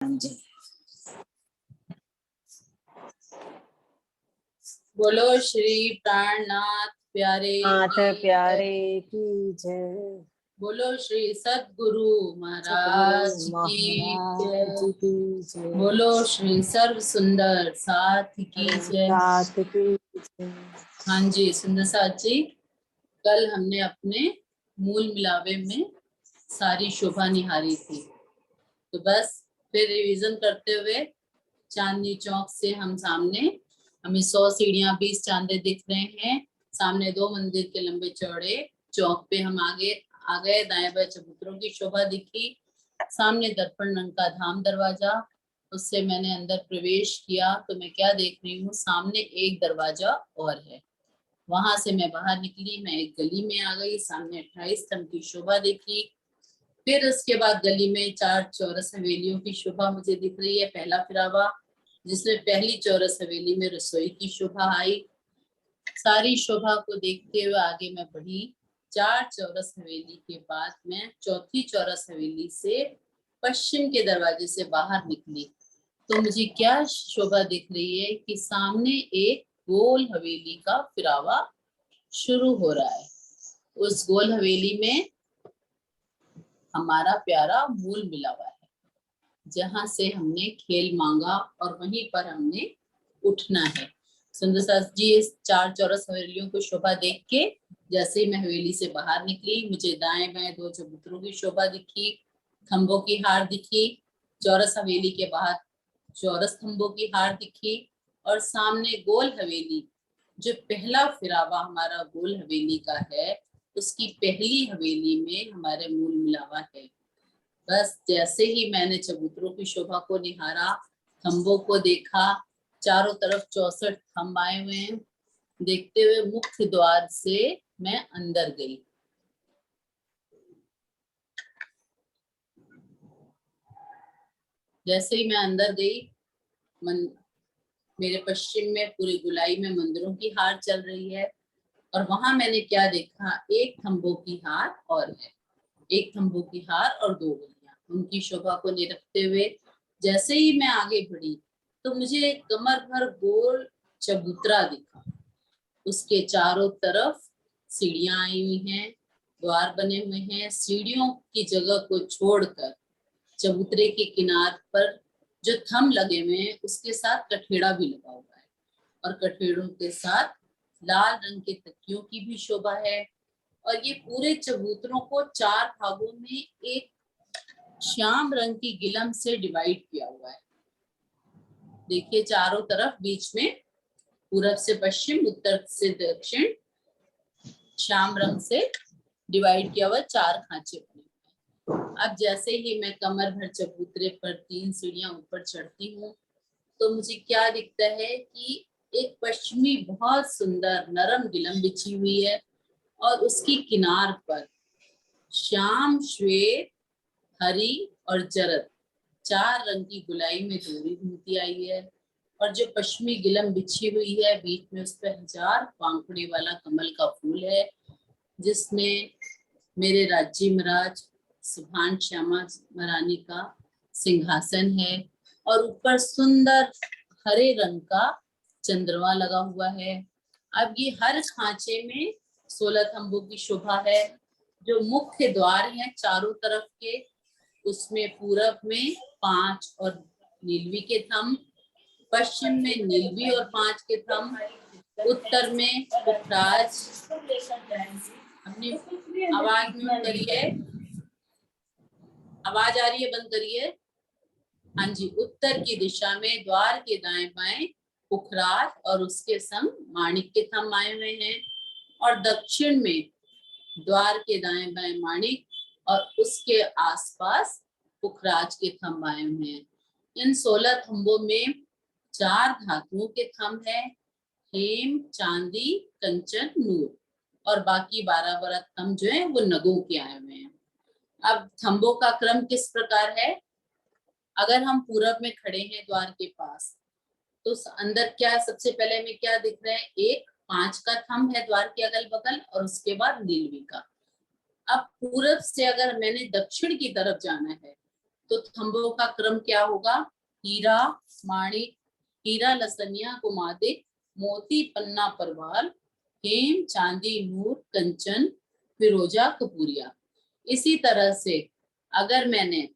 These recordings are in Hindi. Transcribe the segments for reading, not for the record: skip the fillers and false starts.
जी। बोलो श्री प्राणनाथ प्यारे नाथ प्यारे की जय। बोलो श्री सद्गुरु महाराज की महाराज जय। की जय। बोलो श्री सर्व सुंदर साथ की जय। साथ की जय। हाँ जी सुंदर साथ जी, कल हमने अपने मूल मिलावे में सारी शोभा निहारी थी, तो बस फिर रिवीजन करते हुए चांदनी चौक से हम सामने, हमें 100 सीढ़ियां 20 चांदे दिख रहे हैं। सामने 2 मंदिर के लंबे चौड़े चौक पे हम आगे आ गए। दाएं बाएं चबूतरों की शोभा दिखी। सामने दर्पण रंग का धाम दरवाजा, उससे मैंने अंदर प्रवेश किया तो मैं क्या देख रही हूँ, सामने एक दरवाजा और है। वहां से मैं बाहर निकली, मैं एक गली में आ गई। सामने 28 स्तंभ की शोभा देखी। फिर उसके बाद गली में 4 चौरस हवेलियों की शोभा मुझे दिख रही है। पहला फिरावा, जिसमें पहली चौरस हवेली में रसोई की शोभा आई। सारी शोभा को देखते हुए आगे मैं बढ़ी। 4 चौरस हवेली के बाद मैं चौथी चौरस हवेली से पश्चिम के दरवाजे से बाहर निकली, तो मुझे क्या शोभा दिख रही है कि सामने एक गोल हवेली का फिरावा शुरू हो रहा है। उस गोल हवेली में हमारा प्यारा मूल मिला हुआ है, जहां से हमने खेल मांगा और वहीं पर हमने उठना है। सुंदर सास जी इस 4 चौरस हवेलियों को शोभा देख के जैसे ही मैं हवेली से बाहर निकली, मुझे दाएं बाएं 2 चबूतरों की शोभा दिखी, खंभों की हार दिखी। चौरस हवेली के बाहर चौरस खंभों की हार दिखी और सामने गोल हवेली, जो पहला फिरावा हमारा गोल हवेली का है, उसकी पहली हवेली में हमारे मूल मिलावा है। बस जैसे ही मैंने चबूतरों की शोभा को निहारा, खंभों को देखा, चारों तरफ 64 खंभ आए हुए हैं, देखते हुए मुख्य द्वार से मैं अंदर गई। जैसे ही मैं अंदर गई, मेरे पश्चिम में पूरी गुलाई में मंदिरों की हार चल रही है और वहां मैंने क्या देखा, एक खंभों की हार और है। एक खंभों की हार और 2 गलियां, उनकी शोभा को निरखते हुए जैसे ही मैं आगे बढ़ी तो मुझे एक कमर भर गोल चबूतरा दिखा। उसके चारों तरफ सीढ़ियां आई हुई हैं, द्वार बने हुए हैं। सीढ़ियों की जगह को छोड़कर चबूतरे के किनार पर जो थंब लगे हुए हैं उसके साथ कठेड़ा भी लगा हुआ है और कठेड़ों के साथ लाल रंग के तकियों की भी शोभा है। और ये पूरे चबूतरों को 4 भागों में एक श्याम रंग की गिलम से डिवाइड किया हुआ है। देखिए चारों तरफ बीच में पूरब से पश्चिम उत्तर से दक्षिण श्याम रंग से डिवाइड किया हुआ 4 खांचे बने हुए। अब जैसे ही मैं कमर भर चबूतरे पर 3 सीढ़ियां ऊपर चढ़ती हूँ तो मुझे क्या दिखता है कि एक पश्चिमी बहुत सुंदर नरम गिलम बिछी हुई है और उसकी किनार पर श्याम श्वेत हरी और जरद 4 रंग की गुलाई में डोरी घूमती आई है। और जो पश्चिमी गिलम बिछी हुई है बीच में, उस पर 1000 पांखुड़े वाला कमल का फूल है, जिसमें मेरे राज्य महाराज सुभान श्यामा महारानी का सिंहासन है और ऊपर सुंदर हरे रंग का चंद्रमा लगा हुआ है। अब ये हर खांचे में 16 खंभों की शोभा है। जो मुख्य द्वार है चारों तरफ के, उसमें पूरब में 5 और नीलवी के थंब, पश्चिम में नीलवी और 5 के थंब, उत्तर में पुखराज। अपनी आवाज म्यूट करिए, आवाज आ रही है बंद करिए। हाँ जी, उत्तर की दिशा में द्वार के दाएं बाएं पुखराज और उसके संग माणिक के थंब आए हुए हैं और दक्षिण में द्वार के दाएं बाएं माणिक और उसके आसपास पुखराज के थंब आए हुए हैं। इन 16 थंबों में 4 धातुओं के थंब है, हेम चांदी कंचन नूर, और बाकी 12 थंब जो है वो नगों के आए हुए हैं। अब थंबों का क्रम किस प्रकार है, अगर हम पूरब में खड़े हैं द्वार के पास तो अंदर क्या सबसे पहले में क्या दिख रहा है, एक 5 का थंब है द्वार के अगल बगल और उसके बाद नीलवी का। अब पूरब से अगर मैंने दक्षिण की तरफ जाना है तो थंबों का क्रम क्या होगा? हीरा, माणिक, हीरा लसनिया कुमादिक, मोती पन्ना परवाल, हेम चांदी नूर कंचन फिरोजा कपूरिया। इसी तरह से अगर मैंने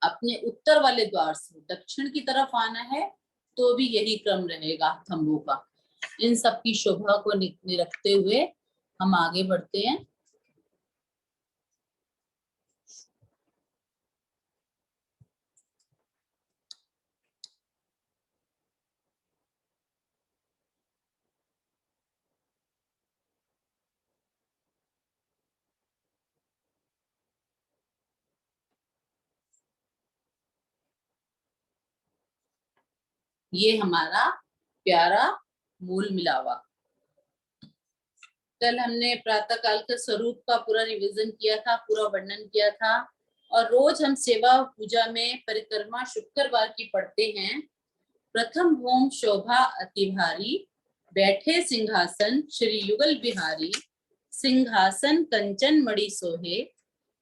अपने उत्तर वाले द्वार से दक्षिण की तरफ आना है तो भी यही क्रम रहेगा थंबों का। इन सब की शोभा को निरखते हुए हम आगे बढ़ते हैं। ये हमारा प्यारा मूल मिलावा। कल हमने प्रातः काल के स्वरूप का पूरा रिवीजन किया था, पूरा वर्णन किया था। और रोज हम सेवा पूजा में परिक्रमा शुक्रवार की पढ़ते हैं। प्रथम होम शोभा अति भारी, बैठे सिंहासन श्री युगल बिहारी, सिंहासन कंचन मणि सोहे,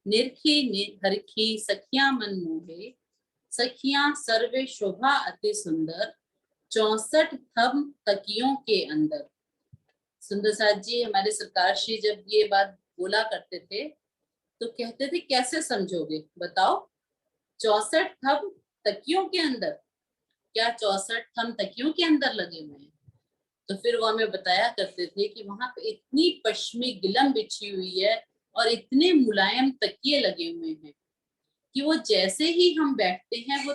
निरखी निरखी सखिया मन मोहे, सखियां सर्वे शोभा अति सुंदर, 64 थम तकियों के अंदर। सुंदर साथ जी हमारे सरकार श्री जब ये बात बोला करते थे तो कहते थे कैसे समझोगे बताओ, 64 थम तकियों के अंदर, क्या 64 थम तकियों के अंदर लगे हुए हैं? तो फिर वो हमें बताया करते थे कि वहां पे इतनी पश्चिमी गिलम बिछी हुई है और इतने मुलायम तकिए लगे हुए हैं कि वो जैसे ही हम बैठते हैं वो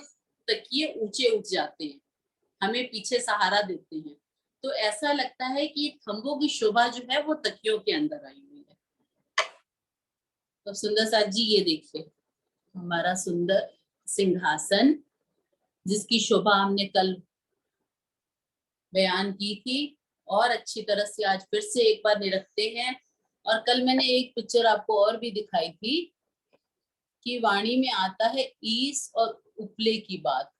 तकिए ऊंचे उठ जाते हैं, हमें पीछे सहारा देते हैं। तो ऐसा लगता है कि खंभों की शोभा जो है वो तकियों के अंदर आई हुई है। तो सुंदर साथ जी ये देखिए हमारा सुंदर सिंहासन जिसकी शोभा हमने कल बयान की थी और अच्छी तरह से आज फिर से एक बार निरखते हैं। और कल मैंने एक पिक्चर आपको और भी दिखाई थी कि वाणी में आता है ईस और उपले की बात।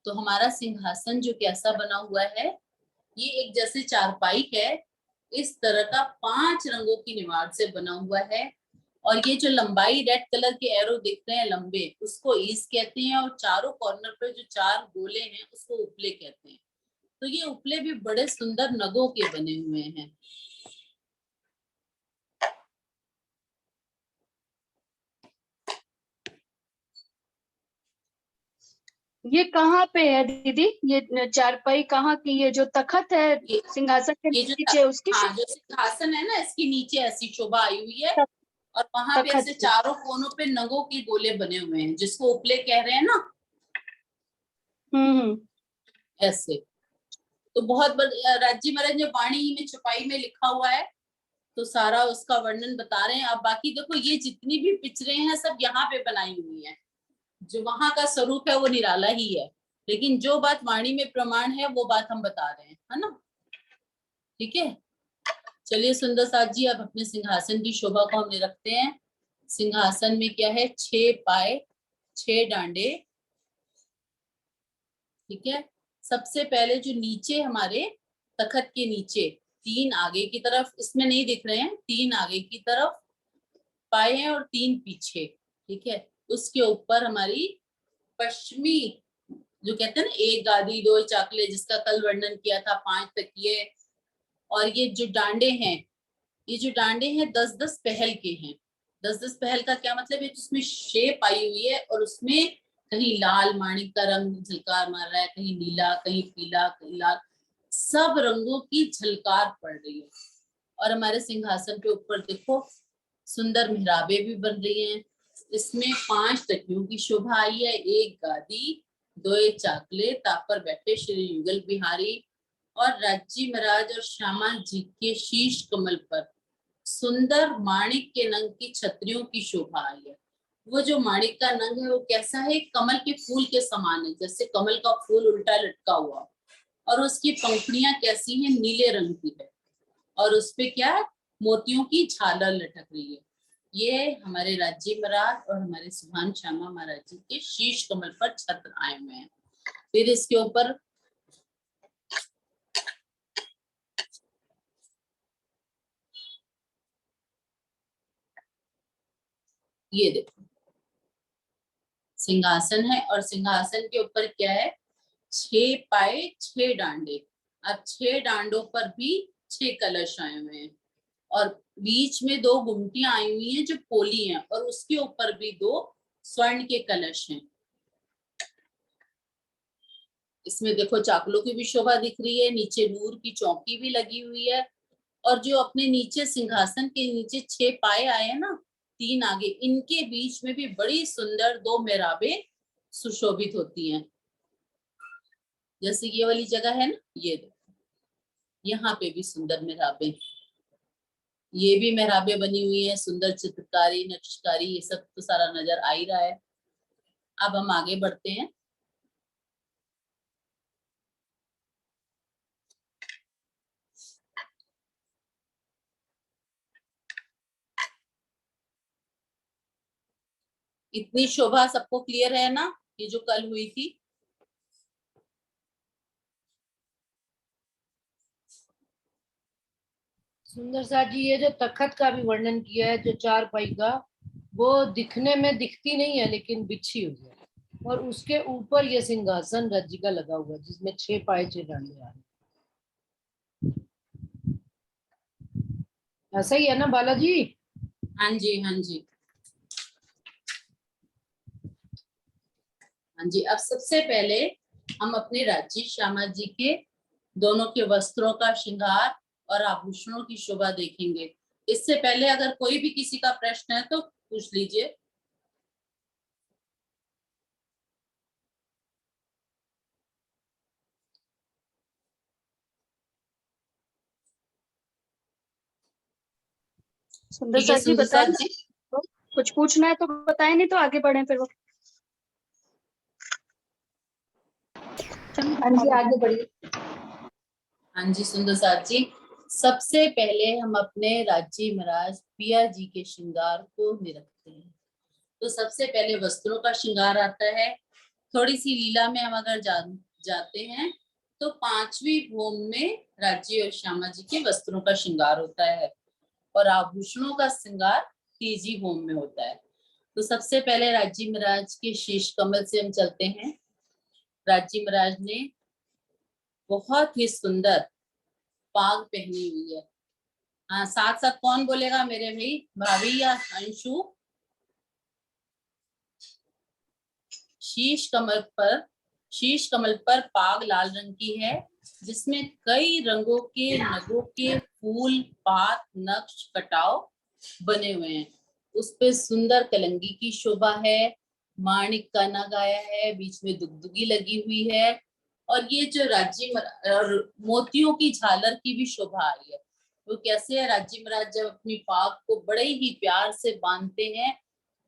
तो हमारा सिंहासन जो कैसा बना हुआ है, ये एक जैसे चारपाई है, इस तरह का 5 रंगों की निवाड़ से बना हुआ है। और ये जो लंबाई रेड कलर के एरो दिख रहे हैं लंबे, उसको ईस कहते हैं। और चारों कॉर्नर पे जो 4 गोले हैं उसको उपले कहते हैं। तो ये उपले भी बड़े सुंदर नगों के बने हुए हैं। ये कहाँ पे है दीदी? ये चारपाई कहाँ की? ये जो तखत है ये सिंहासन के ये जो नीचे उसकी हाँ जो सिंहासन है ना, इसके नीचे ऐसी शोभा आई हुई है। और वहां पे तखत ऐसे की। चारों कोनों पे नगों के गोले बने हुए हैं जिसको उपले कह रहे हैं ना, हम्म। ऐसे। तो बहुत राज्य महाराज ने वाणी में छपाई में लिखा हुआ है तो सारा उसका वर्णन बता रहे हैं। अब बाकी देखो ये जितनी भी पिक्चरें हैं सब यहाँ पे बनाई हुई हैं। जो वहां का स्वरूप है वो निराला ही है, लेकिन जो बात वाणी में प्रमाण है वो बात हम बता रहे हैं, है ना? ठीक है, चलिए सुंदर साथ जी अब अपने सिंहासन की शोभा को हमने रखते हैं। सिंहासन में क्या है? 6 पाए, 6 डांडे। ठीक है, सबसे पहले जो नीचे हमारे तखत के नीचे 3 आगे की तरफ, इसमें नहीं दिख रहे हैं, 3 आगे की तरफ पाए हैं और 3 पीछे। ठीक है, उसके ऊपर हमारी पश्चिमी जो कहते हैं ना, 1 गादी 2 चाकले, जिसका कल वर्णन किया था, 5 तकिए। और ये जो डांडे हैं, ये जो डांडे हैं 10-10 पहल के हैं। 10-10 पहल का क्या मतलब है? उसमें शेप आई हुई है और उसमें कहीं लाल माणिक का रंग झलकार मार रहा है, कहीं नीला, कहीं पीला, कहीं लाल, सब रंगों की झलकार पड़ रही है। और हमारे सिंहासन के ऊपर देखो सुंदर मेहराबे भी बन रही हैं। इसमें 5 तकियों की शोभा आई है, 1 गादी, 2 चाकले, ताप पर बैठे श्री युगल बिहारी। और राज्जी महाराज और श्यामा जी के शीश कमल पर सुंदर माणिक के नंग की छतरियों की शोभा आई है। वो जो माणिक का नंग है वो कैसा है? कमल के फूल के समान है, जैसे कमल का फूल उल्टा लटका हुआ। और उसकी पंखुड़ियां कैसी हैं? नीले रंग की है। और उसपे क्या है? मोतियों की झालर लटक रही है। ये हमारे राज्य महाराज और हमारे सुभान श्यामा महाराज जी के शीश कमल पर छत्र आए हुए हैं। फिर इसके ऊपर ये देखो सिंहासन है और सिंहासन के ऊपर क्या है, 6 पाए 6 डांडे। अब 6 डांडों पर भी 6 कलश आए हुए हैं और बीच में 2 गुमटियां आई हुई हैं जो पोली हैं और उसके ऊपर भी 2 स्वर्ण के कलश हैं। इसमें देखो चाकलों की भी शोभा दिख रही है, नीचे नूर की चौकी भी लगी हुई है और जो अपने नीचे सिंहासन के नीचे 6 पाए आए हैं ना, 3 आगे, इनके बीच में भी बड़ी सुंदर 2 मेहराबें सुशोभित होती हैं। जैसे ये वाली जगह है ना, ये देखो यहाँ पे भी सुंदर मेहराबें, ये भी मेहराबें बनी हुई है, सुंदर चित्रकारी नक्शकारी ये सब तो सारा नजर आ ही रहा है। अब हम आगे बढ़ते हैं। इतनी शोभा सबको क्लियर है ना, ये जो कल हुई थी? सुंदर सा जी, ये जो तखत का भी वर्णन किया है, जो 4 पाई का, वो दिखने में दिखती नहीं है लेकिन बिछी हुई है और उसके ऊपर ये सिंहासन रज्जी का लगा हुआ है जिसमें 6 पाए 6 डांडे आ रहे हैं। ऐसा ही है ना बालाजी? हाँ जी, हाँ जी, हाँ जी। अब सबसे पहले हम अपने राज्य श्यामा जी के दोनों के वस्त्रों का श्रृंगार और आभूषणों की शोभा देखेंगे। इससे पहले अगर कोई भी किसी का प्रश्न है तो पूछ लीजिए। सुंदर ठीक है साथ जी सुंदर बताए साथ ना, जी। कुछ पूछना है तो बताए, नहीं तो आगे बढ़े फिर वो। हाँ जी आगे बढ़िए। हाँ जी सुंदर साथ जी, सबसे पहले हम अपने राज्य महाराज पिया जी के श्रृंगार को निरखते हैं। तो सबसे पहले वस्त्रों का श्रृंगार आता है। थोड़ी सी लीला में हम अगर जाते हैं तो 5वीं भूम में राज्य और श्यामा जी के वस्त्रों का श्रृंगार होता है और आभूषणों का श्रृंगार 3जी भूम में होता है। तो सबसे पहले राज्य महाराज के शीश कमल से हम चलते हैं। राज्य महाराज ने बहुत ही सुंदर पाग पहनी हुई है। हाँ, साथ साथ कौन बोलेगा मेरे भाई, भाभी या अंशु? शीश कमल पर पाग लाल रंग की है जिसमें कई रंगों के नगों के फूल पात नक्श कटाव बने हुए हैं। उस पे सुंदर कलंगी की शोभा है, माणिक का नग आया है, बीच में दुगदुगी लगी हुई है और ये जो और मोतियों की झालर की भी शोभा आई है। वो कैसे है, राज्य महाराज जब अपनी पाग को बड़े ही प्यार से बांधते हैं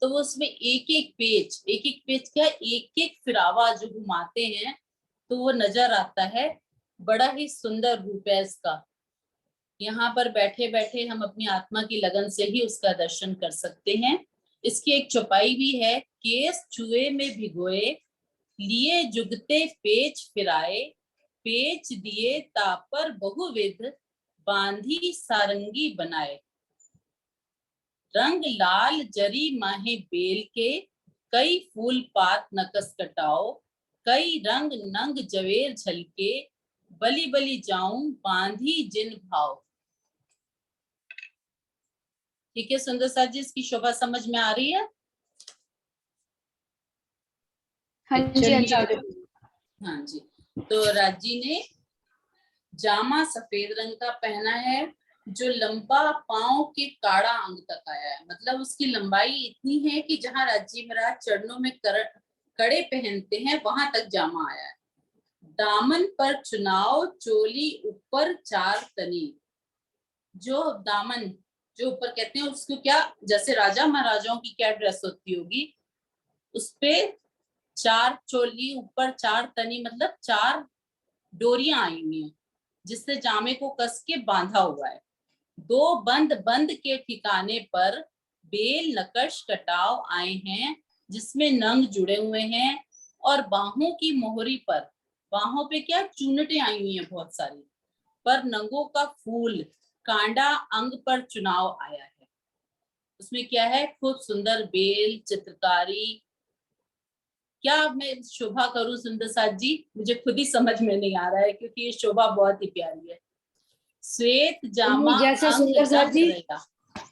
तो वो उसमें एक एक पेच क्या, एक एक फिरावा जो घुमाते हैं तो वो नजर आता है। बड़ा ही सुंदर रूप है इसका। यहाँ पर बैठे बैठे हम अपनी आत्मा की लगन से ही उसका दर्शन कर सकते हैं। इसकी एक चौपाई भी है, केस चुए में भिगोए लिए जुगते पेच फिराए, पेच दिए तापर बहुविध बांधी सारंगी बनाए, रंग लाल जरी माहे बेल के कई फूल पात नकस कटाओ, कई रंग नंग जवेर झलके बलि बलि जाऊं बांधी जिन भाव। ठीक है सुंदर साथ जी, इसकी शोभा समझ में आ रही है? हाँ जी, हाँ चलिए जी। आगे। हाँ जी। तो राजी ने जामा सफेद रंग का पहना है जो लंबा पांव के काड़ा अंग तक आया है। मतलब उसकी लंबाई इतनी है कि जहां राज्य महाराज चरणों में कड़े पहनते हैं वहां तक जामा आया है। दामन पर चुनाव चोली ऊपर 4 तनी, जो दामन जो ऊपर कहते हैं उसको क्या, जैसे राजा महाराजाओं की क्या ड्रेस होती होगी, उसपे 4 चोली ऊपर 4 तनी, मतलब 4 डोरियां आई हुई हैं जिससे जामे को कस के बांधा हुआ है। 2 बंद बंद के ठिकाने पर बेल नकश कटाव आए हैं जिसमें नंग जुड़े हुए हैं और बाहों की मोहरी पर, बाहों पे क्या चूनटे आई हुई हैं बहुत सारी, पर नंगों का फूल कांडा अंग पर चुनाव आया है। उसमें क्या है, खूब सुंदर बेल चित्रकारी क्या अब मैं शोभा करूं सुंदर साथ जी? मुझे खुद ही समझ में नहीं आ रहा है, क्योंकि ये शोभा बहुत ही प्यारी है। श्वेत जामा जैसे अंग सुंदर साथ लंग जी, रहेगा।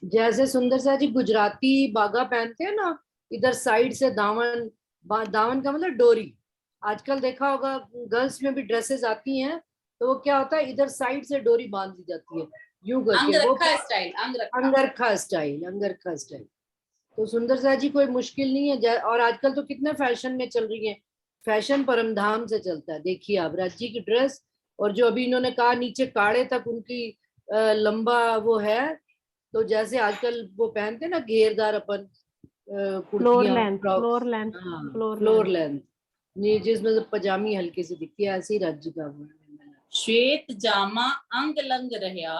जैसे सुंदर सा जी गुजराती बागा पहनते हैं ना, इधर साइड से दामन, दामन का मतलब डोरी। आजकल देखा होगा गर्ल्स में भी ड्रेसेस आती हैं, तो वो क्या होता है, इधर साइड से डोरी बांध दी जाती है यूं अंग करके, वो रखा स्टाइल, अंग रखा। अंगरखा स्टाइल, अंगरखा स्टाइल। तो सुंदर सा जी कोई मुश्किल नहीं है। और आजकल तो कितने फैशन में चल रही है, फैशन परमधाम से चलता है। देखिए आप राज जी की ड्रेस, और जो अभी इन्होंने कहा नीचे काड़े तक उनकी लंबा वो है, तो जैसे आजकल वो पहनते हैं ना घेरदार अपन फ्लोर कुर्तियां, लेंथ, फ्रॉक, फ्लोर लेंथ, हाँ फ्लोर फ्लोर लेंथ। लेंथ, ये जिसमें से पजामी हल्की सी दिखती है, ऐसी राज्य का वो है। श्वेत जामा अंग लंग रहया,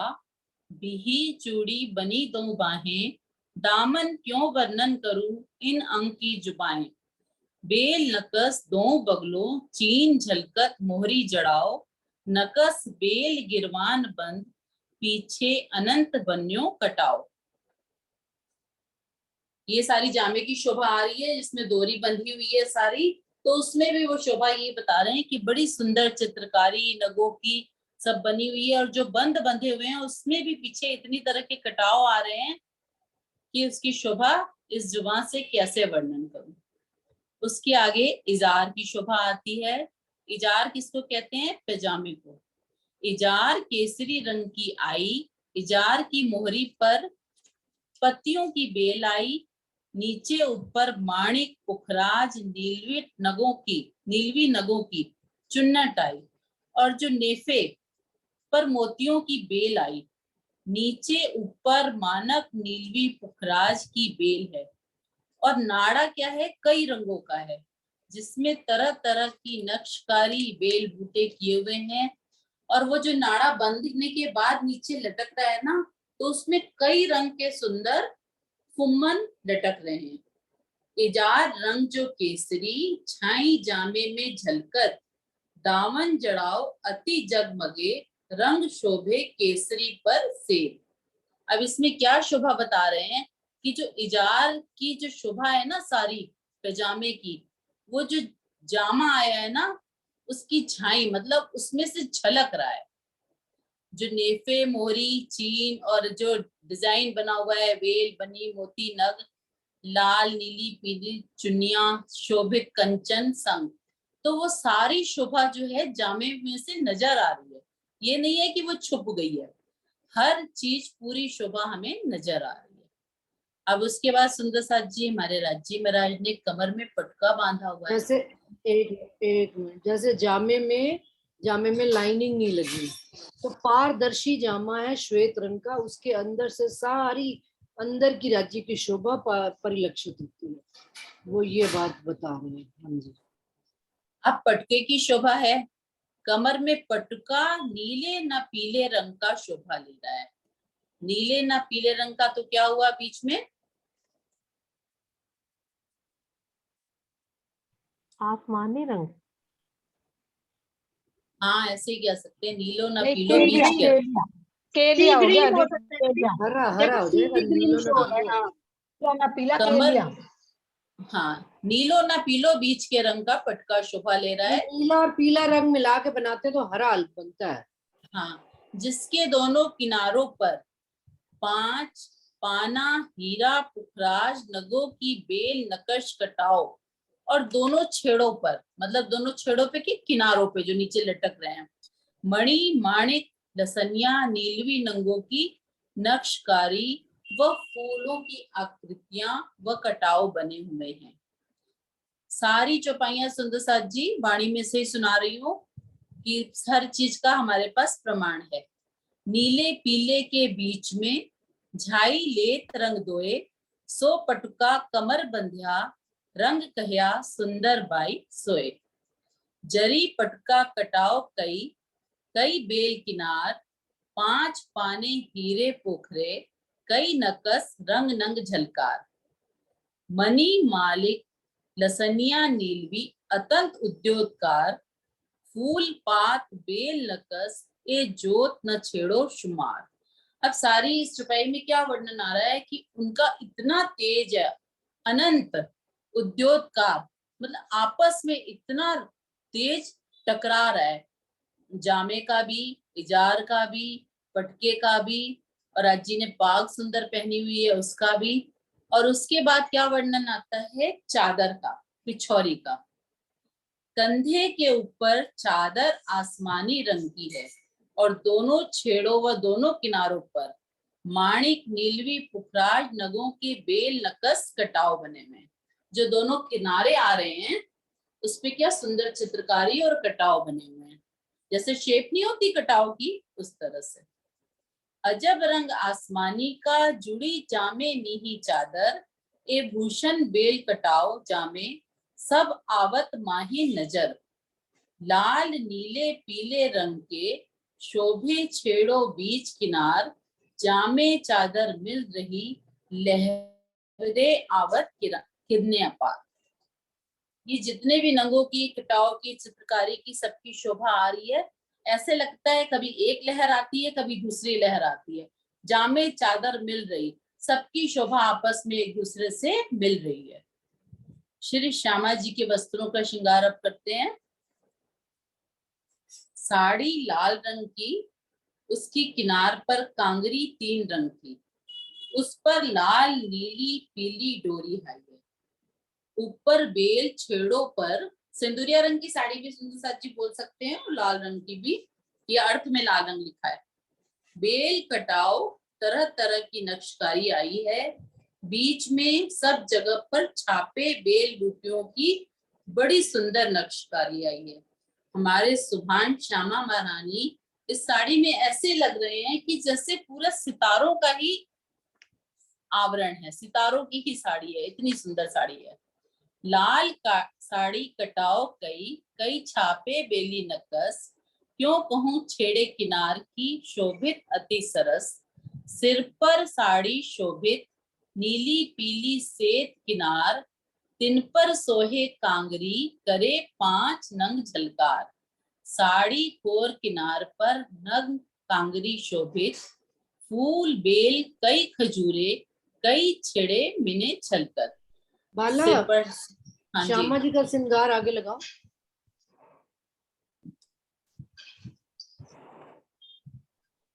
बिही चूड़ी बनी दो बाहें, दामन क्यों वर्णन करूं इन अंग की जुबाएं। बेल नकस दो बगलो चीन झलकत मोहरी जड़ाओ, नकस बेल गिरवान बंद पीछे अनंत बन्यो कटाओ। ये सारी जामे की शोभा आ रही है, जिसमें डोरी बंधी हुई है सारी। तो उसमें भी वो शोभा ये बता रहे हैं कि बड़ी सुंदर चित्रकारी नगों की सब बनी हुई है, और जो बंद बंधे हुए हैं उसमें भी पीछे इतनी तरह के कटाव आ रहे हैं कि उसकी शोभा इस जुबान से कैसे वर्णन करूं। उसके आगे इजार की शोभा आती है। इजार किसको कहते हैं? पैजामे को। इजार केसरी रंग की आई, इजार की मोहरी पर पत्तियों की बेल आई, नीचे ऊपर माणिक पुखराज नीलवी नगों की चुन्नट आई, और जो नेफे पर मोतियों की बेल आई, नीचे ऊपर मानक नीलवी पुखराज की बेल है। और नाड़ा क्या है? कई रंगों का है, जिसमें तरह तरह की नक्शकारी बेल बूटे किए हुए हैं। और वो जो नाड़ा बंधने के बाद नीचे लटकता है ना, तो उसमें कई रंग के सुंदर फुम्मन लटक रहे हैं। इजार रंग जो केसरी, छाई जामे में झलकत, दामन जड़ाओ अति जगमगे, रंग शोभे केसरी पर सेब। अब इसमें क्या शोभा बता रहे हैं कि जो इजार की जो शोभा है ना सारी पैजामे की, वो जो जामा आया है ना, उसकी छाई मतलब उसमें से झलक रहा है। जो नेफे मोहरी चीन और जो डिजाइन बना हुआ है, वेल बनी मोती नग, लाल नीली पीली चुन्नियां, शोभित कंचन संग, तो वो सारी शोभा जो है जामे में से नजर आ रही है। ये नहीं है कि वो छुप गई है, हर चीज पूरी शोभा हमें नजर आ रही है। अब उसके बाद सुंदर साथ जी हमारे राज्य महाराज ने कमर में पटका बांधा हुआ है। जैसे एक मिनट, जैसे जामे में लाइनिंग नहीं लगी, तो पारदर्शी जामा है श्वेत रंग का, उसके अंदर से सारी अंदर की राज्य की शोभा परिलक्षित होती है, वो ये बात बता रहे हैं। हाँ जी। अब पटके की शोभा है। कमर में पटका नीले न पीले रंग का शोभा ले रहा है। नीले न पीले रंग का तो क्या हुआ बीच में? आसमानी रंग। हाँ, ऐसे ही कह सकते हैं, नीलो न नहीं, पीलो बीच के। केलिया हो गया हो सकता है केलिया। हरा जैसे हरा हो सी जाएगा, ग्रीन नीलो शो ना है, पीलो। हाँ, या ना पीला कमर, केलिया। हाँ, नीलो न पीलो बीच के रंग का पटका शोभा ले रहा है। नीला और पीला रंग मिला के बनाते तो हरा बनता है। हाँ, जिसके दोनों किनारों पर 5 पाना हीरा पुखराज नगों की बेल नकश कटाओ, और दोनों छेड़ों पर, मतलब दोनों छेड़ों पे की किनारों पे जो नीचे लटक रहे हैं, मणि माणिक लसनिया नीलवी नंगों की नक्शकारी व फूलों की आकृतियां व कटाव बने हुए हैं। सारी चौपाइयां सुंदर साथ जी वाणी में से ही सुना रही हूँ कि हर चीज का हमारे पास प्रमाण है। नीले पीले के बीच में झाई लेत रंग दोए, सो पटुका कमर बंध्या, रंग कहया सुंदर बाई सोए। जरी पटका कटाओ कई, कई बेल किनार, 5 पाने हीरे पोखरे, कई नकस रंग नंग झलकार। मनी मालिक लसनिया नीलवी अतंत उद्योगकार, फूल पात बेल नकस ए जोत न छेड़ो शुमार। अब सारी इस चौपाई में क्या वर्णन आ रहा है कि उनका इतना तेज है, अनंत उद्योगकार, मतलब आपस में इतना तेज टकरा रहा है, जामे का भी, इजार का भी, पटके का भी, और आज जी ने पाग सुंदर पहनी हुई है उसका भी। और उसके बाद क्या वर्णन आता है, चादर का, पिछौरी का। कंधे के ऊपर चादर आसमानी रंग की है और दोनों छेड़ों व दोनों किनारों पर माणिक, नीलवी, पुखराज, नगों के बेल, नकस, कटाव बने हुए हैं। जो दोनों किनारे आ रहे हैं उस पे क्या सुंदर चित्रकारी और कटाव बने हुए हैं, जैसे शेप नहीं होती कटाव की, उस तरह से। अजब रंग आसमानी का, जुड़ी जामे नीही चादर, ए भूषण बेल कटाव जामे, सब आवत माही नजर। लाल नीले पीले रंग के शोभे छेड़ो बीच किनार, जामे चादर मिल रही, लहरे आवत किरने अपार। ये जितने भी नंगों की, कटाव की, चित्रकारी की, सबकी शोभा आ रही है। ऐसे लगता है कभी एक लहर आती है, कभी दूसरी लहर आती है। जामे चादर मिल रही, सबकी शोभा आपस में एक दूसरे से मिल रही है। श्री श्यामा जी के वस्त्रों का श्रृंगार अब करते हैं। साड़ी लाल रंग की, उसकी किनार पर कांगरी 3 रंग की, उस पर लाल, नीली, पीली डोरी है। ऊपर बेल, छेड़ों पर सिंदूरिया रंग की साड़ी भी सुंदर साथ जी बोल सकते हैं, और लाल रंग की भी, ये अर्थ में लाल रंग लिखा है। बेल कटाव, तरह तरह की नक्शकारी आई है। बीच में सब जगह पर छापे बेल बूटियों की बड़ी सुंदर नक्शकारी आई है। हमारे सुभान श्यामा महारानी इस साड़ी में ऐसे लग रहे हैं कि जैसे पूरा सितारों का ही आवरण है, सितारों की ही साड़ी है, इतनी सुंदर साड़ी है। लाल का साड़ी कटाओ कई, कई छापे बेली नकस, क्यों कहूं छेड़े किनार की, शोभित अति सरस। सिर पर साड़ी शोभित, नीली पीली सेत किनार, तिन पर सोहे कांगरी, करे 5 नंग झलकार। साड़ी कोर किनार पर नग कांगरी शोभित, फूल बेल कई खजूरे, कई छेड़े मिने छलकर। बाला, सिर पर, हाँ जी, श्यामा जी का श्रृंगार आगे लगाओ।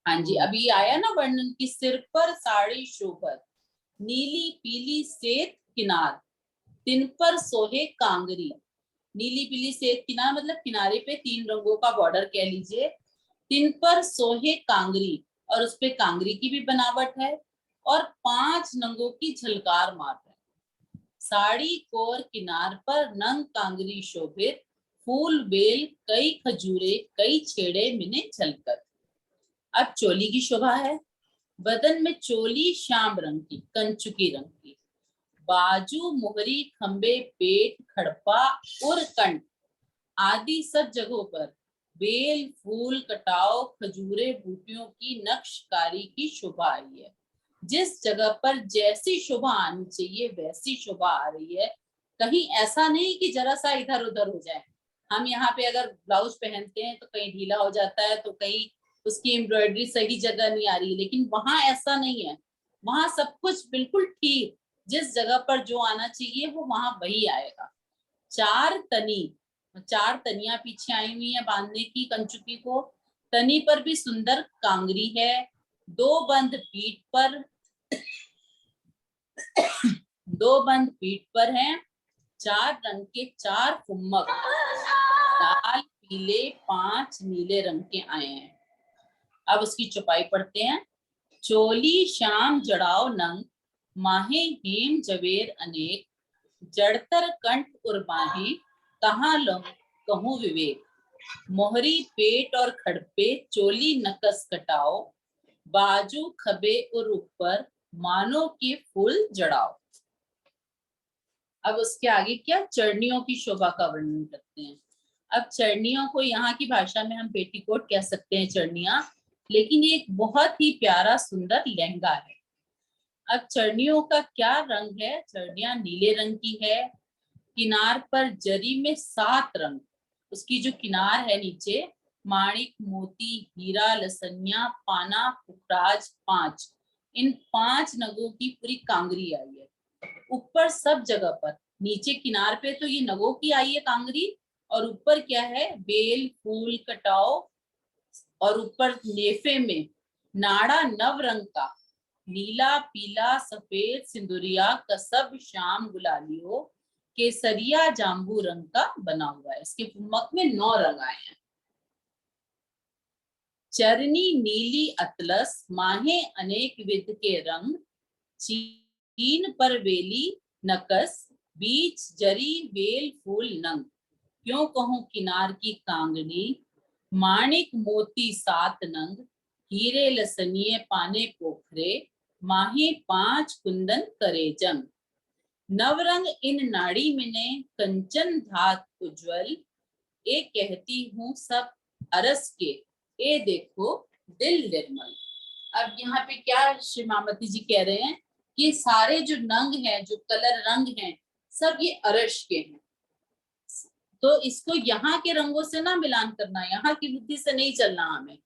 हाँ जी, अभी आया ना वर्णन की, सिर पर साड़ी शोभत, नीली पीली सेत किनार, तिन पर सोहे कांगरी। नीली पीली सेत किनार मतलब किनारे पे 3 रंगों का बॉर्डर कह लीजिए। तिन पर सोहे कांगरी, और उस पे कांगरी की भी बनावट है, और 5 नंगों की झलकार मार है। साड़ी कोर किनार पर नंग कांगरी शोभित, फूल बेल कई खजूरे, कई छेड़े मिने छलकर। अब चोली की शोभा है। बदन में चोली श्याम रंग की, कंचुकी रंग की, बाजू, मोहरी, खंबे, पेट, खड़पा और कंठ आदि सब जगहों पर बेल, फूल, कटाव, खजूरे, बूटियों की नक्शकारी की शोभा आई है। जिस जगह पर जैसी शोभा आनी चाहिए वैसी शोभा आ रही है। कहीं ऐसा नहीं कि जरा सा इधर उधर हो जाए। हम यहाँ पे अगर ब्लाउज पहनते हैं तो कहीं ढीला हो जाता है, तो कहीं उसकी एम्ब्रॉयडरी सही जगह नहीं आ रही, लेकिन वहां ऐसा नहीं है। वहां सब कुछ बिल्कुल ठीक, जिस जगह पर जो आना चाहिए वो वहां वही आएगा। 4 तनी, 4 तनियां पीछे आई हुई है बांधने की कंचुकी को। तनी पर भी सुंदर कांगरी है। 2 बंद पीठ पर, 2 बंद पीठ पर हैं। 4 रंग के 4 फुम्मक, लाल, पीले, 5 नीले रंग के आए हैं। अब उसकी चौपाई पढ़ते हैं। चोली श्याम जड़ाव नंग, माहे हेम जवेर अनेक, जड़तर कंठ उर्बाही, कहाँ लो कहूँ विवेक। मोहरी पेट और खड़पे, चोली नकस कटाओ, बाजू खबे और ऊपर, मानो के फूल जड़ाओ। अब उसके आगे क्या, चरणियों की शोभा का वर्णन करते हैं। अब चरणियों को यहाँ की भाषा में हम पेटीकोट कह सकते हैं, चरणियां, लेकिन ये एक बहुत ही प्यारा सुंदर लहंगा है। अब चरणियों का क्या रंग है, चरणियां नीले रंग की है। किनार पर जरी में 7 रंग, उसकी जो किनार है नीचे, माणिक, मोती, हीरा, लसनिया, पाना, पुखराज 5, इन 5 नगों की पूरी कांगरी आई है। ऊपर सब जगह पर नीचे किनार पे तो ये नगों की आई है कांगरी, और ऊपर क्या है, बेल फूल कटाव, और ऊपर नेफे में नाड़ा नव रंग का, नीला पीला सफेद सिंदूरिया कसब श्याम गुलालियो केसरिया जाम्बू रंग का बना हुआ है। इसके फुम्मक में 9 रंग आए हैं। चरनी नीली अतलस माहे अनेक विध के रंग, चीन पर वेली नकस बीच जरी वेल फूल नंग, क्यों कहूं किनार की कांगनी माणिक मोती 7 नंग, हीरे लसनिए पाने पोखरे माहे 5 कुंदन करे जंग, नवरंग इन नाड़ी मिने कंचन धात उज्ज्वल, ए कहती हूँ सब अरस के ए देखो दिल निर्मल। अब यहाँ पे क्या श्री मामती जी कह रहे हैं कि सारे जो नंग हैं, जो कलर रंग हैं, सब ये अरश के हैं। तो इसको यहाँ के रंगों से ना मिलान करना, यहाँ की बुद्धि से नहीं चलना हमें।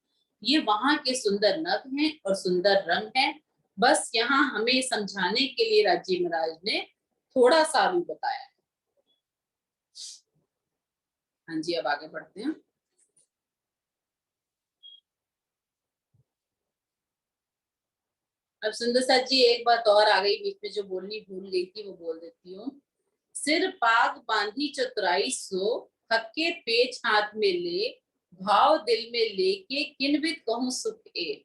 ये वहां के सुंदर नग हैं और सुंदर रंग हैं। बस यहाँ हमें समझाने के लिए राजी महाराज ने थोड़ा सा भी बताया। हाँ जी, अब आगे बढ़ते हैं। अब सुंदर साथ जी एक बात और आ गई बीच में, जो बोलनी भूल गई थी वो बोल देती हूँ। सिर पाग बांधी चतुराई सो, हक्के पेच हाथ में ले, भाव दिल में लेके किनविद कहूं सुख ए।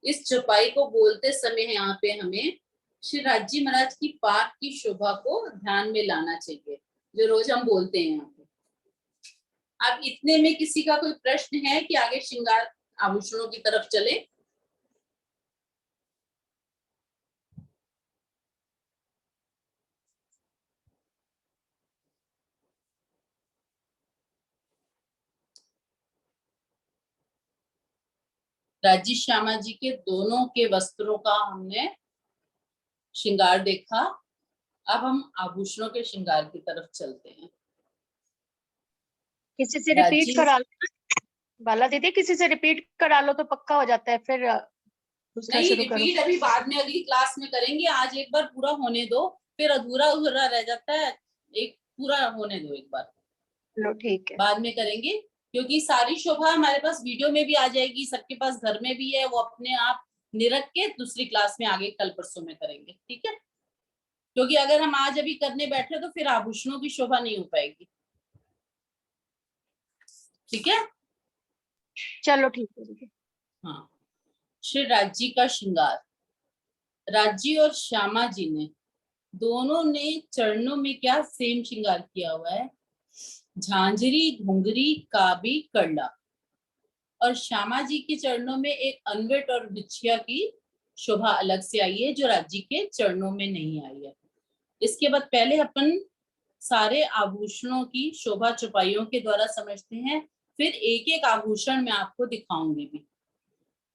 इस चौपाई को बोलते समय यहाँ पे हमें श्री राजी महाराज की पाक की शोभा को ध्यान में लाना चाहिए, जो रोज हम बोलते हैं यहाँ पे। अब इतने में किसी का कोई प्रश्न है कि आगे श्रृंगार आभूषणों की तरफ चले? राजी श्यामा जी के दोनों के वस्त्रों का हमने श्रृंगार देखा। अब हम आभूषणों के श्रृंगार की तरफ चलते हैं। किसी से रिपीट करा लो बाला दीदी, किसी से रिपीट करा लो तो पक्का हो जाता है, फिर दूसरा नहीं, शुरू करो। रिपीट अभी बाद में अगली क्लास में करेंगे। आज एक बार पूरा होने दो, फिर अधूरा अधूरा रह जाता है। एक पूरा होने दो एक बार, लो ठीक है, बाद में करेंगे, क्योंकि सारी शोभा हमारे पास वीडियो में भी आ जाएगी, सबके पास घर में भी है। वो अपने आप निरख के दूसरी क्लास में आगे कल परसों में करेंगे, ठीक है? क्योंकि अगर हम आज अभी करने बैठे तो फिर आभूषणों की शोभा नहीं हो पाएगी, ठीक है? चलो ठीक है। हाँ, श्री राज्जी का श्रृंगार। राज्जी और श्यामा जी ने दोनों ने चरणों में क्या सेम श्रृंगार किया हुआ है, झांझरी घुंघरी काबी करला। और श्यामा जी के चरणों में एक अनवट और बिछिया की शोभा अलग से आई है, जो राज्जी के चरणों में नहीं आई है। इसके बाद पहले अपन सारे आभूषणों की शोभा चौपाइयों के द्वारा समझते हैं, फिर एक एक आभूषण मैं आपको दिखाऊंगी भी।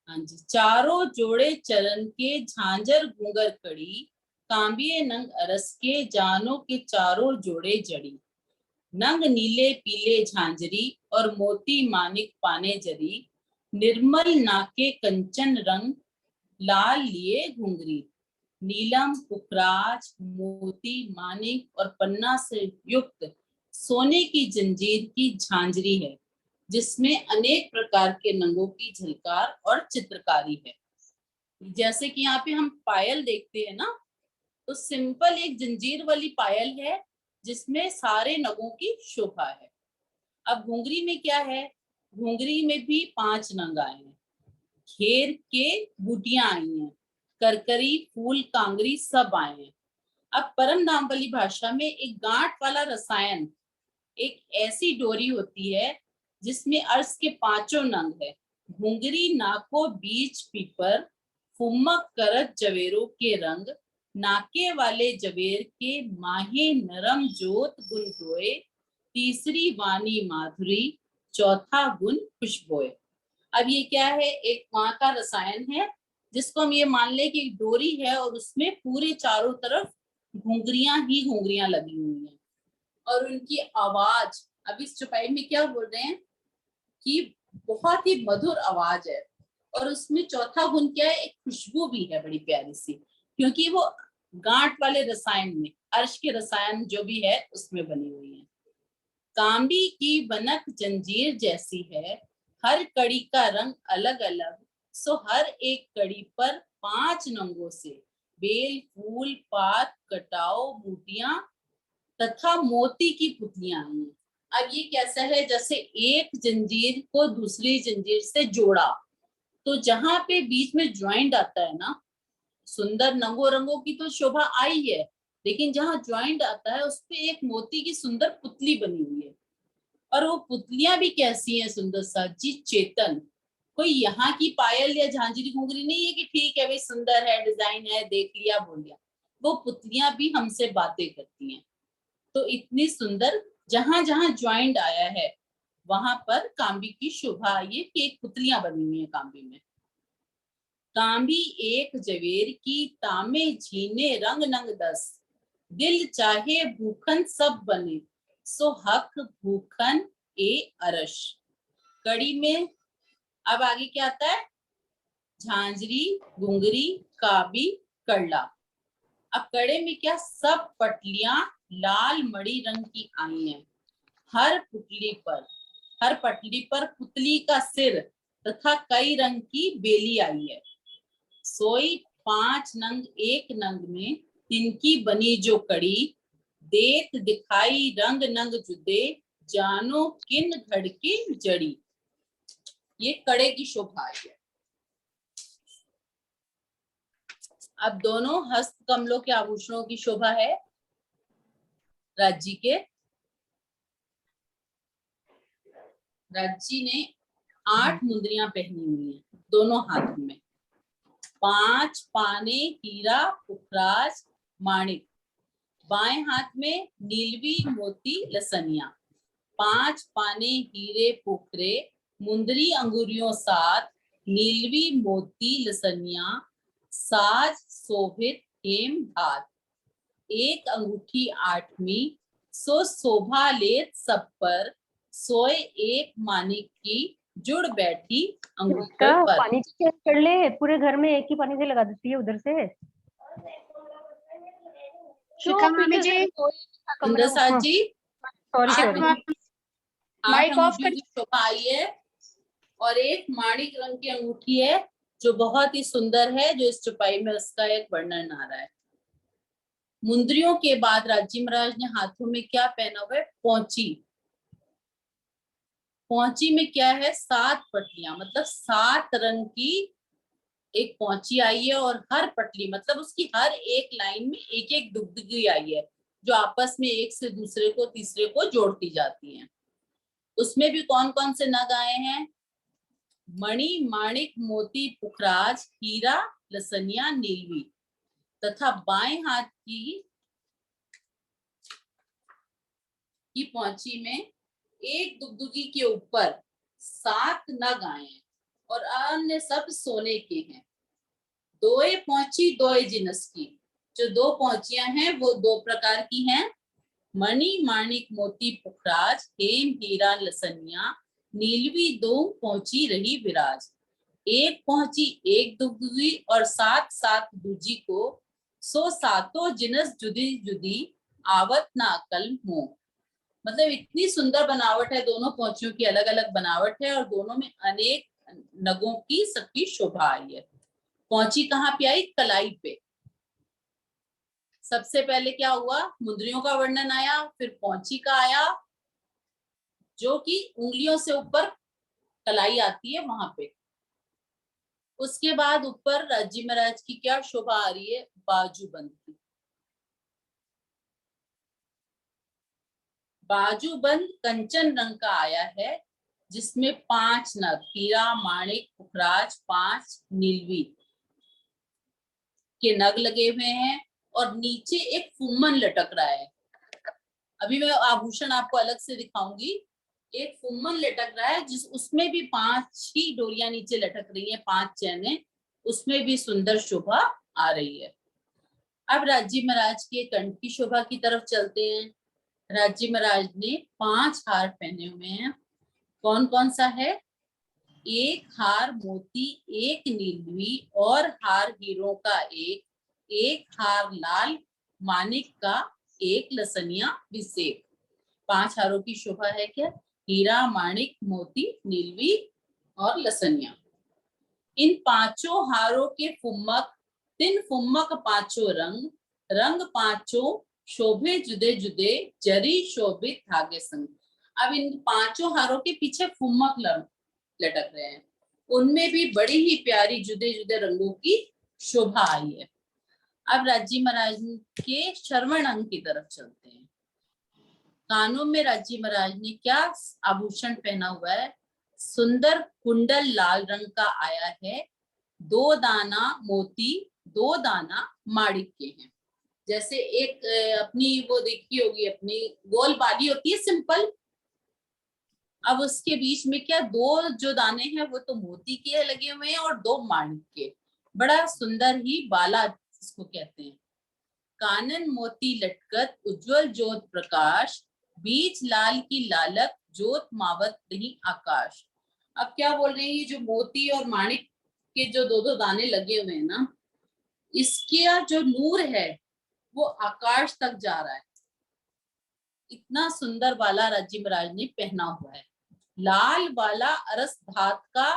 हाँ जी, चारों जोड़े चरण के झांझर घूंगर कड़ी, कांबिये नंग अरस के जानों के चारों जोड़े जड़ी, नंग नीले पीले झांझरी और मोती मानिक पाने जरी, निर्मल नाके कंचन रंग लाल लिए घुंघरी, नीलम पुखराज मोती मानिक और पन्ना से युक्त सोने की जंजीर की झांझरी है, जिसमें अनेक प्रकार के नंगों की झलकार और चित्रकारी है। जैसे कि यहाँ पे हम पायल देखते हैं ना, तो सिंपल एक जंजीर वाली पायल है जिसमें सारे नगों की शोभा है। अब घुंघरी में क्या है, घुंघरी में भी 5 नंग आए हैं, घेर के बूटियां आई हैं, करकरी फूल कांगरी सब आए हैं। अब परम धाम वाली भाषा में एक गांठ वाला रसायन, एक ऐसी डोरी होती है जिसमें अर्श के 5 नंग है, घुंघरी नाको बीच पीपर, फुम्मक करत जवेरों के रंग, नाके वाले जवेर के माहे नरम जोत गुण दोए, तीसरी वाणी माधुरी, चौथा गुण खुशबोए। अब ये क्या है, एक वहां का रसायन है जिसको हम ये मान ले कि एक डोरी है और उसमें पूरे चारों तरफ घुंघरियां ही घुंघरियां लगी हुई हैं, और उनकी आवाज, अब इस चौपाई में क्या बोल रहे हैं कि बहुत ही मधुर आवाज है। और उसमें चौथा गुण क्या है, एक खुशबू भी है बड़ी प्यारी सी, क्योंकि वो गांठ वाले रसायन में अर्श के रसायन जो भी है उसमें बनी हुई है। कांबी की बनक जंजीर जैसी है, हर कड़ी का रंग अलग अलग, सो हर एक कड़ी पर 5 नंगों से बेल, फूल, पात, कटाओ, बूटियां तथा मोती की पुतलियां आई हैं। अब ये कैसा है, जैसे एक जंजीर को दूसरी जंजीर से जोड़ा, तो जहां पे बीच में ज्वाइंट आता है ना, सुंदर नंगों रंगों की तो शोभा आई है, लेकिन जहां ज्वाइंट आता है उस पे एक मोती की सुंदर पुतली बनी हुई है। और वो पुतलियां भी कैसी हैं सुंदर सा जी, चेतन। कोई यहाँ की पायल या झांझरी घुंघरी नहीं है कि ठीक है भाई सुंदर है, डिजाइन है, देख लिया बोल लिया। वो पुतलियां भी हमसे बातें करती हैं। तो इतनी सुंदर, जहां जहां ज्वाइंट आया है वहां पर कांबी की शोभा आई है कि एक पुतलियां बनी हुई है कांबी में। कांबी एक जवेर की, तामे झीने रंग नंग दस, दिल चाहे भूखन सब बने, सो हक भूखन ए अरश। कड़ी में अब आगे क्या आता है, झांझरी, घुंघरी, काबी, करला। अब कड़े में क्या, सब पटलियां लाल मणि रंग की आई हैं। हर पटली पर पुतली का सिर तथा कई रंग की बेली आई है। सोई 5 नंग एक नंग में, तिनकी बनी जो कड़ी, देत दिखाई रंग नंग जुदे, जानो किन घड़ के जड़ी। ये कड़े की शोभा है। अब दोनों हस्त कमलों के आभूषणों की शोभा है। राज्य ने 8 मुंदरियां पहनी हुई हैं दोनों हाथों में। 5 पाने हीरा, पुखराज, माणिक। बाएं हाथ में नीलवी, मोती, लसनिया। 5 पाने हीरे पोखरे, मुंदरी अंगुरियों 7, नीलवी, मोती, लसनिया, साज शोभित हेम धात। एक अंगूठी 8वीं, सो शोभा लेत सब पर, सोए एक मानिक की, जुड़ बैठी अंगूठे बेटा, पर। पानी चेंज कर ले, पूरे घर में एक ही पानी से लगा देती है उधर से। शिखा मामी जी, सुंदर साथ जी, सॉरी आठ सॉरी। माइक ऑफ अंगूठियों कर। की शोभा आई है और एक माणिक रंग की अंगूठी है जो बहुत ही सुंदर है, जो इस चौपाई में उसका एक वर्णन आ रहा है। मुंदरियों के बाद राज्य महाराज ने हाथों में क्या पहना हुआ है, पौंची। पौंची में क्या है, 7 पटलियां, मतलब 7 रंग की एक पौंची आई है। और हर पटली मतलब उसकी हर एक लाइन में एक एक डुगडुगी आई है, जो आपस में एक से दूसरे को तीसरे को जोड़ती जाती हैं। उसमें भी कौन कौन से नग आए हैं, मणि, माणिक, मोती, पुखराज, हीरा, लसनिया, नीलवी। तथा बाएं हाथ की पौंची में एक दुगदुगी के ऊपर 7 नग आए हैं और अन्य सब सोने के हैं। दोए पौंची दोए जिनस की, जो 2 पौंचियां हैं वो 2 प्रकार की हैं, मणि, माणिक, मोती, पुखराज, हेम, हीरा, लसनिया, नीलवी 2 पौंची रही विराज। एक पहुंची एक दुगदुगी और 7 7 दूजी को, सो सातों जिनस जुदी जुदी, आवत ना अकल मोह। मतलब इतनी सुंदर बनावट है, दोनों पौंचियों की अलग अलग बनावट है और दोनों में अनेक नगों की सबकी शोभा आई है। पौंची कहाँ पे आई, कलाई पे। सबसे पहले क्या हुआ, मुंदरियों का वर्णन आया, फिर पौंची का आया, जो कि उंगलियों से ऊपर कलाई आती है वहां पे। उसके बाद ऊपर राज्य महाराज की क्या शोभा आ रही है, बाजूबंद की। बाजूबंद कंचन रंग का आया है, जिसमें 5 नग हीरा, माणिक, पुखराज, 5 नीलवी के नग लगे हुए हैं और नीचे एक फुम्मन लटक रहा है। अभी मैं आभूषण आपको अलग से दिखाऊंगी। एक फुम्मन लटक रहा है, जिस उसमें भी 5 ही डोरियां नीचे लटक रही हैं, 5 चैने, उसमें भी सुंदर शोभा आ रही है। अब राज्य महाराज के कंठ की शोभा की तरफ चलते हैं। राज्य महाराज ने 5 हार पहने हुए हैं। कौन कौन सा है, एक हार मोती, एक नीलवी और हार हीरों का एक हार लाल मानिक का एक लसनिया विसेक। 5 हारों की शोभा है क्या? हीरा, माणिक, मोती, नीलवी और लसनिया। इन 5 हारों के फुम्मक, तिन फुम्मक 5 रंग, रंग 5 शोभे जुदे जुदे, जरी शोभित धागे संग। अब इन 5 हारों के पीछे फुम्मक लटक रहे हैं, उनमें भी बड़ी ही प्यारी जुदे जुदे रंगों की शोभा आई है। अब राजी महाराज के श्रवण अंग की तरफ चलते हैं। कानों में राजी महाराज ने क्या आभूषण पहना हुआ है? सुंदर कुंडल लाल रंग का आया है, 2 दाना मोती, 2 दाना माणिक के हैं। जैसे एक अपनी वो देखी होगी, अपनी गोल बाली होती है सिंपल, अब उसके बीच में क्या 2 जो दाने हैं वो तो मोती के लगे हुए हैं और 2 माणिक के। बड़ा सुंदर ही बाला इसको कहते हैं। कानन मोती लटकत उज्जवल ज्योत प्रकाश, बीच लाल की लालक ज्योत मावत नहीं आकाश। अब क्या बोल रहे हैं, ये जो मोती और माणिक के जो 2-2 दाने लगे हुए हैं ना, इसके जो नूर है वो आकाश तक जा रहा है। इतना सुंदर बाला राजी महाराज ने पहना हुआ है। लाल बाला अरस धात का,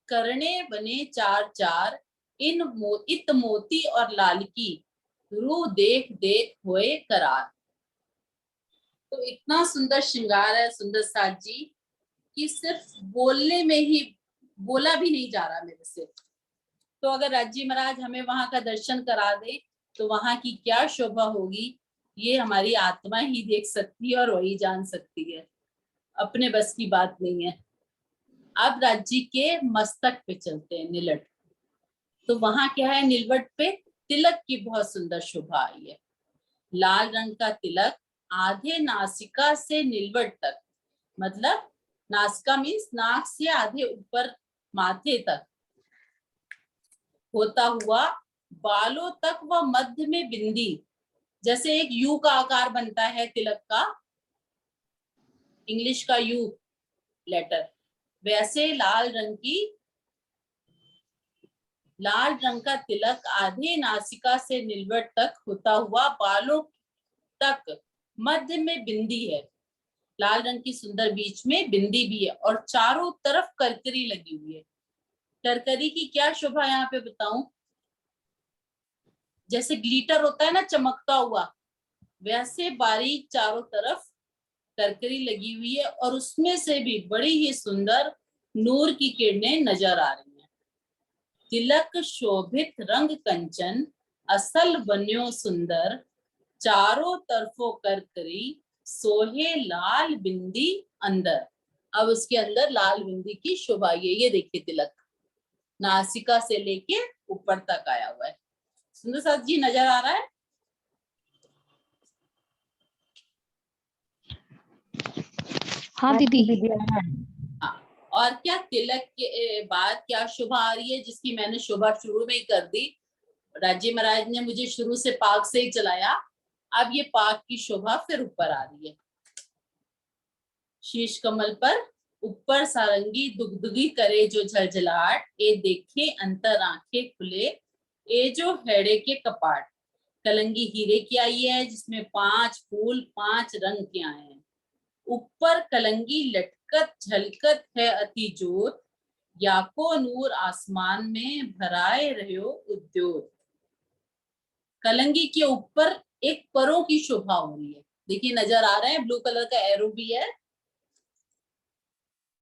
करने बने 4-4, इत मोती और लाल की, रू देख देख होए करार। तो इतना सुंदर श्रृंगार है सुंदर साथ जी कि सिर्फ बोलने में ही बोला भी नहीं जा रहा मेरे से। तो अगर राजी महाराज हमें वहां का दर्शन करा दे तो वहां की क्या शोभा होगी, ये हमारी आत्मा ही देख सकती है और वही जान सकती है, अपने बस की बात नहीं है। अब राज्य के मस्तक पे चलते हैं, नीलट। तो वहां क्या है, नीलवट पे तिलक की बहुत सुंदर शोभा आई है। लाल रंग का तिलक आधे नासिका से नीलवट तक, मतलब नासिका मीन्स नाक से आधे ऊपर माथे तक होता हुआ, बालों तक व मध्य में बिंदी, जैसे एक यू का आकार बनता है तिलक का, इंग्लिश का यू लेटर, वैसे लाल रंग का तिलक आधे नासिका से नीलवट तक होता हुआ, बालों तक मध्य में बिंदी है। लाल रंग की सुंदर बीच में बिंदी भी है और चारों तरफ करकरी लगी हुई है। करकरी की क्या शोभा यहाँ पे बताऊं, जैसे ग्लिटर होता है ना चमकता हुआ, वैसे बारीक चारों तरफ करकरी लगी हुई है और उसमें से भी बड़ी ही सुंदर नूर की किरणें नजर आ रही हैं। तिलक शोभित रंग कंचन, असल बन्यो सुंदर, चारों तरफों करकरी, सोहे लाल बिंदी अंदर। अब उसके अंदर लाल बिंदी की शोभा ये देखिए, तिलक नासिका से लेके ऊपर तक आया हुआ है। सुंदर साथ जी नजर आ रहा है? हाँ दीदी। हाँ, और क्या तिलक के बाद क्या शोभा आ रही है, जिसकी मैंने शोभा शुरू में ही कर दी। राजी महाराज ने मुझे शुरू से पाक से ही चलाया, अब ये पाक की शोभा फिर ऊपर आ रही है। शीश कमल पर ऊपर सारंगी दुगदुगी करे जो झलझलाट, ए देखे अंतर आंखें खुले, ए जो हेड़े के कपाट। कलंगी हीरे की आई है, जिसमें 5 फूल 5 रंग के आए हैं। ऊपर कलंगी लटकत झलकत है अति जोत, याको नूर आसमान में भराए रहो उद्योत। कलंगी के ऊपर एक परों की शोभा हो रही है, देखिए नजर आ रहे हैं, ब्लू कलर का एरो भी है